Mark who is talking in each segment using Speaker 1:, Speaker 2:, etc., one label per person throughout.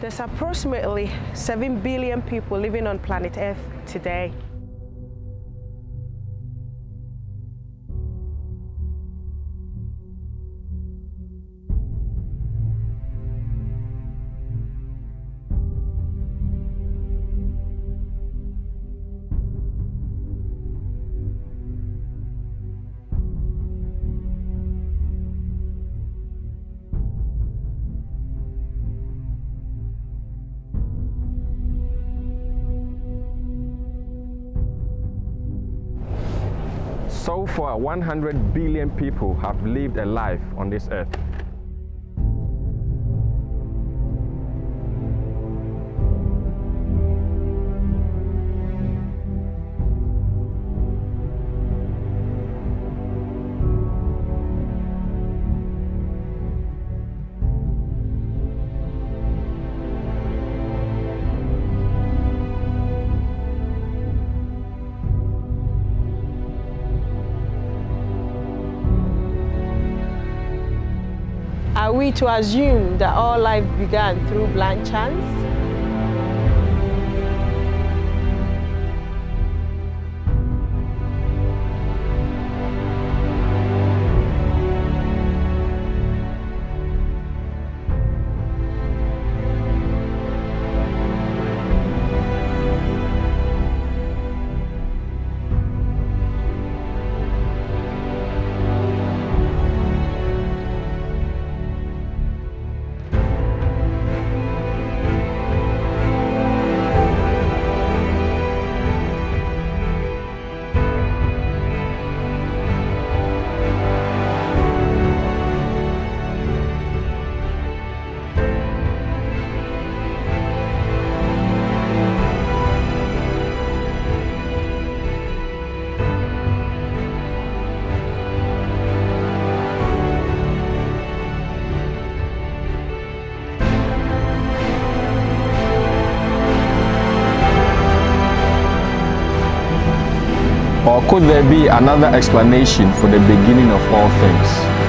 Speaker 1: There's approximately 7 billion people living on planet Earth today.
Speaker 2: So far, 100 billion people have lived a life on this earth.
Speaker 1: Are we to assume that all life began through blind chance?
Speaker 2: Or could there be another explanation for the beginning of all things?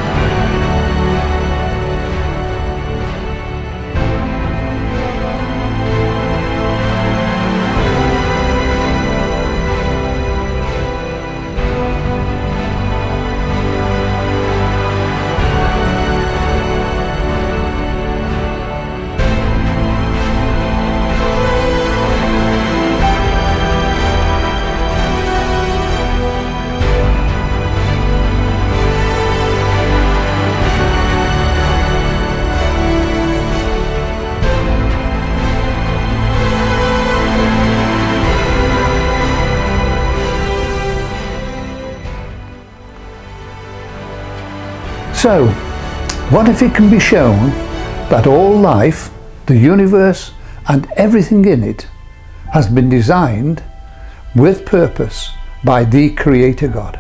Speaker 3: So, what if it can be shown that all life, the universe and everything in it has been designed with purpose by the Creator God?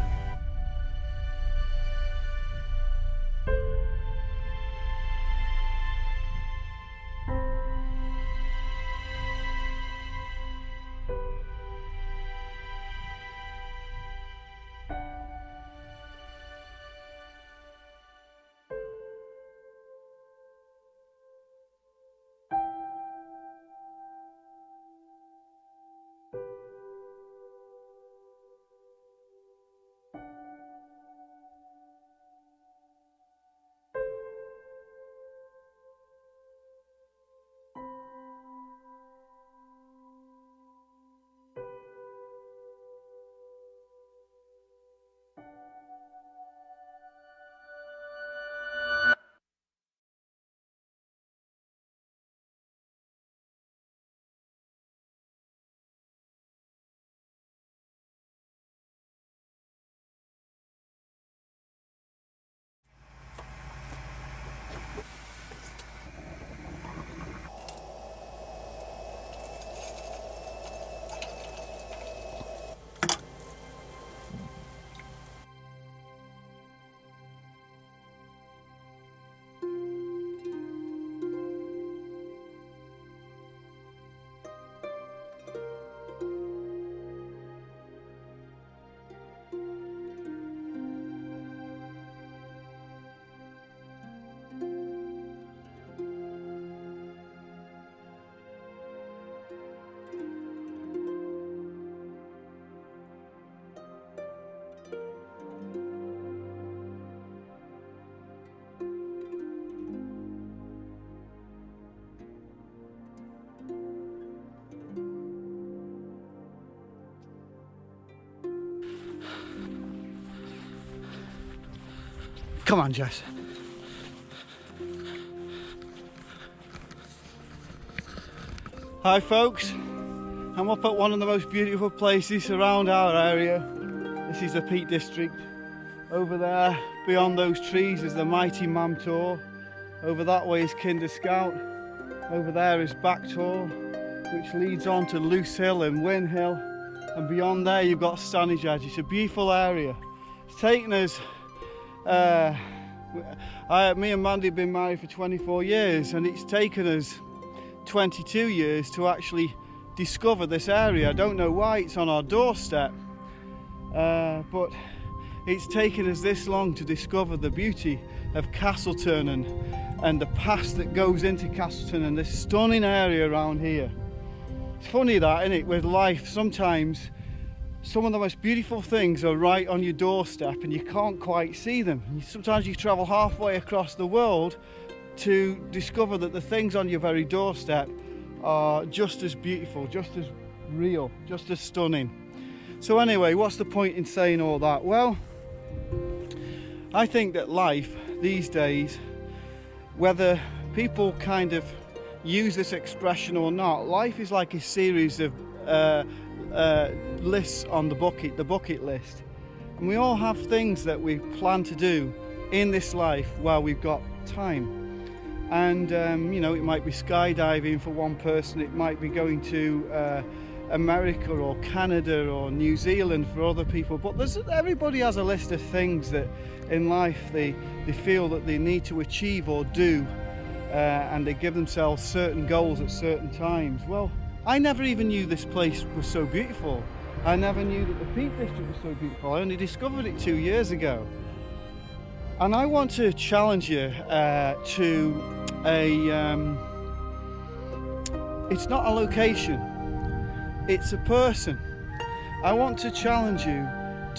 Speaker 4: Come on, Jess. Hi folks, I'm up at one of the most beautiful places around our area. This is the Peak District. Over there, beyond those trees, is the mighty Mamtor. Over that way is Kinder Scout. Over there is Backtor, which leads on to Loose Hill and Win Hill. And beyond there you've got Stanage Edge. It's a beautiful area. It's taken us, me and Mandy have been married for 24 years, and it's taken us 22 years to actually discover this area. I don't know why it's on our doorstep, but it's taken us this long to discover the beauty of Castleton and the path that goes into Castleton and this stunning area around here. It's funny that, isn't it, with life, sometimes some of the most beautiful things are right on your doorstep and you can't quite see them. Sometimes you travel halfway across the world to discover that the things on your very doorstep are just as beautiful, just as real, just as stunning. So anyway, what's the point in saying all that? Well, I think that life these days, whether people kind of use this expression or not, life is like a series of lists on the bucket list. And we all have things that we plan to do in this life while we've got time. And you know, it might be skydiving for one person, it might be going to America or Canada or New Zealand for other people, but everybody has a list of things that in life they feel that they need to achieve or do, and they give themselves certain goals at certain times. Well, I never even knew this place was so beautiful. I never knew that the Peak District was so beautiful. I only discovered it 2 years ago. And I want to challenge you to it's not a location, it's a person. I want to challenge you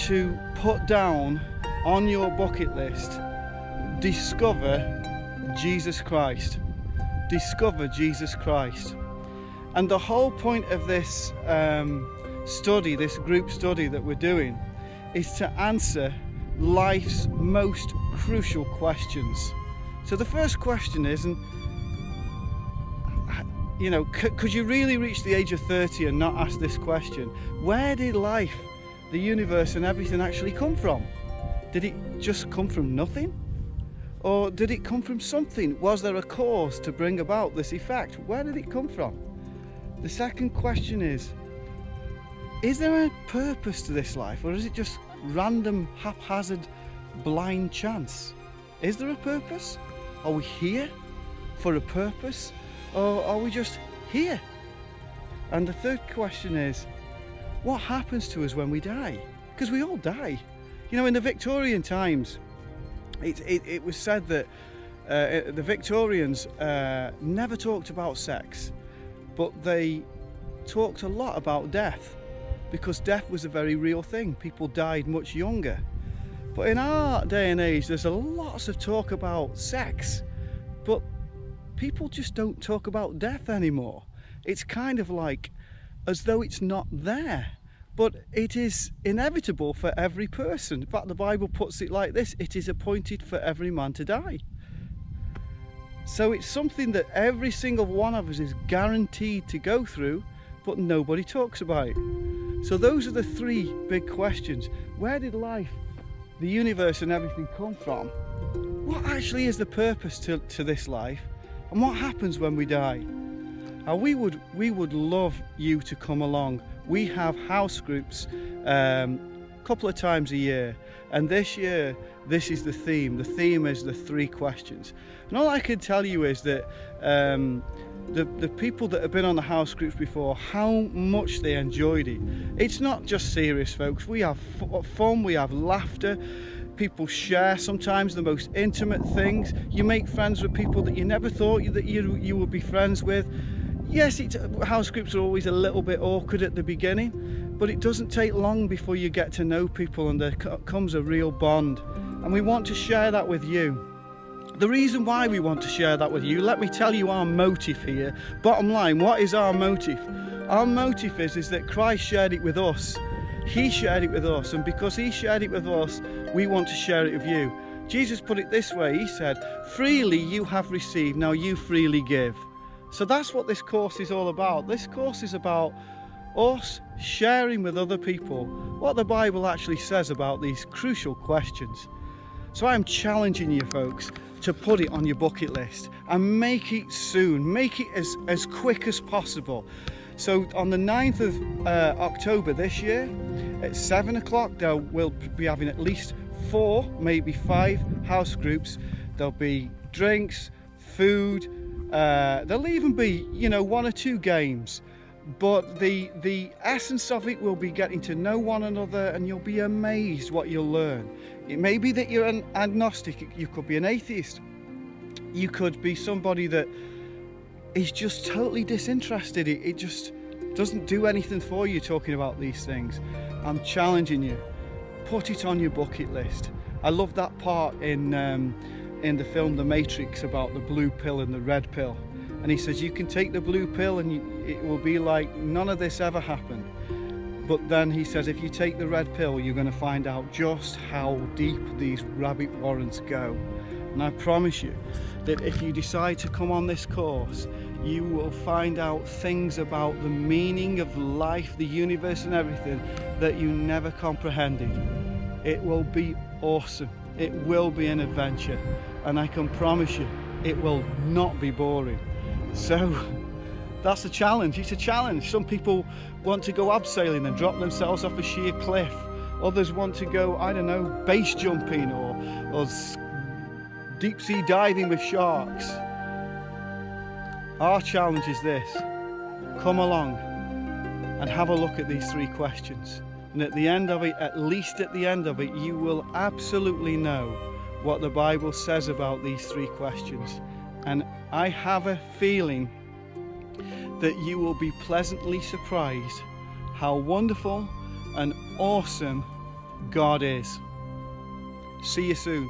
Speaker 4: to put down on your bucket list, discover Jesus Christ. Discover Jesus Christ. And the whole point of this study, this group study that we're doing, is to answer life's most crucial questions. So the first question is, and you know, could you really reach the age of 30 and not ask this question? Where did life, the universe and everything actually come from? Did it just come from nothing? Or did it come from something? Was there a cause to bring about this effect? Where did it come from? The second question is there a purpose to this life, or is it just random, haphazard, blind chance? Is there a purpose? Are we here for a purpose, or are we just here? And the third question is, what happens to us when we die? Because we all die. You know, in the Victorian times, it was said that the Victorians never talked about sex, but they talked a lot about death, because death was a very real thing. People died much younger. But in our day and age, there's lots of talk about sex, but people just don't talk about death anymore. It's kind of like as though it's not there, but it is inevitable for every person. In fact, the Bible puts it like this: it is appointed for every man to die. So it's something that every single one of us is guaranteed to go through, but nobody talks about it. So those are the three big questions. Where did life, the universe and everything come from? What actually is the purpose to this life? And what happens when we die? We would love you to come along. We have house groups a couple of times a year, and this year this is the theme. The theme is the three questions. And all I can tell you is that the people that have been on the house groups before, how much they enjoyed it. It's not just serious, folks. We have fun, we have laughter. People share sometimes the most intimate things. You make friends with people that you never thought that you would be friends with. Yes, house groups are always a little bit awkward at the beginning, but it doesn't take long before you get to know people and there comes a real bond. And we want to share that with you. The reason why we want to share that with you, let me tell you our motive here. Bottom line, what is our motive? Our motive is that Christ shared it with us. He shared it with us, and because he shared it with us, we want to share it with you. Jesus put it this way. He said, freely you have received, now you freely give. So that's what this course is all about. This course is about us sharing with other people what the Bible actually says about these crucial questions. So I'm challenging you folks to put it on your bucket list and make it soon, make it as quick as possible. So on the 9th of October this year at 7 o'clock, we'll be having at least 4, maybe 5 house groups. There'll be drinks, food, there'll even be, 1 or 2 games. But the essence of it will be getting to know one another, and you'll be amazed what you'll learn. It may be that you're an agnostic, you could be an atheist, you could be somebody that is just totally disinterested. It just doesn't do anything for you talking about these things. I'm challenging you, put it on your bucket list. I love that part in the film The Matrix about the blue pill and the red pill. And he says you can take the blue pill and it will be like none of this ever happened. But then he says if you take the red pill, you're going to find out just how deep these rabbit warrens go. And I promise you that if you decide to come on this course, you will find out things about the meaning of life, the universe and everything that you never comprehended. It will be awesome. It will be an adventure. And I can promise you, it will not be boring. So that's a challenge. It's a challenge. Some people want to go abseiling and drop themselves off a sheer cliff. Others want to go, I don't know, base jumping or deep sea diving with sharks. Our challenge is this: come along and have a look at these 3 questions. And at the end of it, at least at the end of it, you will absolutely know what the Bible says about these 3 questions. And I have a feeling that you will be pleasantly surprised how wonderful and awesome God is. See you soon.